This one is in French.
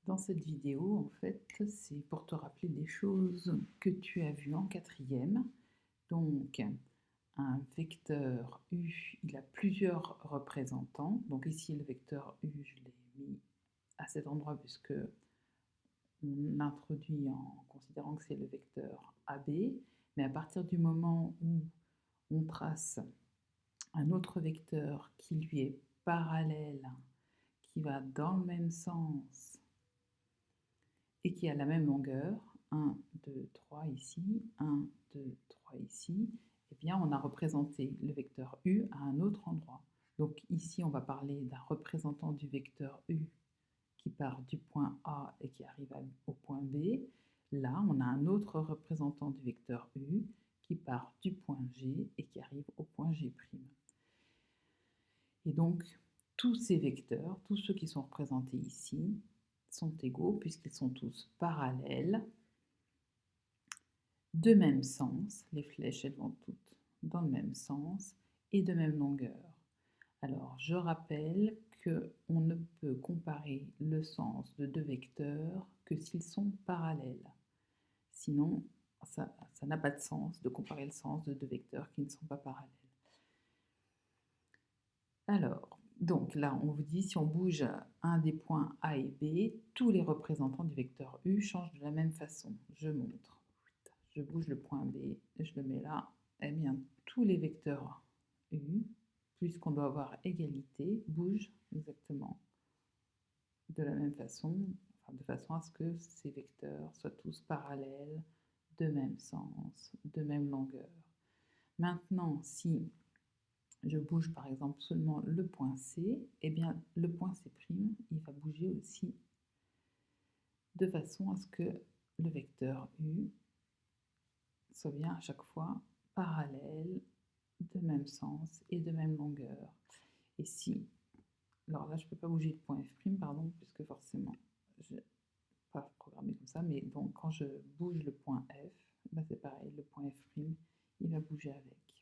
Dans cette vidéo, en fait, c'est pour te rappeler des choses que tu as vues en quatrième. Donc, un vecteur U, il a plusieurs représentants. Donc ici, le vecteur U, je l'ai mis à cet endroit puisque on l'introduit en considérant que c'est le vecteur AB. Mais à partir du moment où on trace un autre vecteur qui lui est parallèle, qui va dans le même sens et qui a la même longueur, 1, 2, 3 ici, 1, 2, 3 ici, eh bien on a représenté le vecteur U à un autre endroit. Donc ici on va parler d'un représentant du vecteur U qui part du point A et qui arrive au point B. Là on a un autre représentant du vecteur U qui part du point G et qui arrive au point G'. Et donc tous ces vecteurs, tous ceux qui sont représentés ici, sont égaux puisqu'ils sont tous parallèles, de même sens, les flèches elles vont toutes dans le même sens et de même longueur. Alors je rappelle qu'on ne peut comparer le sens de deux vecteurs que s'ils sont parallèles. Sinon, ça n'a pas de sens de comparer le sens de deux vecteurs qui ne sont pas parallèles. Alors, donc là, on vous dit si on bouge un des points A et B, tous les représentants du vecteur U changent de la même façon. Je montre. Je bouge le point B, je le mets là. Eh bien, tous les vecteurs U, puisqu'on doit avoir égalité, bougent exactement de la même façon, enfin, de façon à ce que ces vecteurs soient tous parallèles, de même sens, de même longueur. Maintenant, si je bouge par exemple seulement le point C, eh bien le point C', il va bouger aussi de façon à ce que le vecteur U soit bien à chaque fois parallèle, de même sens et de même longueur. Et si, alors là je ne peux pas bouger le point F', pardon, puisque forcément je n'ai pas programmé comme ça, mais donc quand je bouge le point F, ben c'est pareil, le point F', il va bouger avec.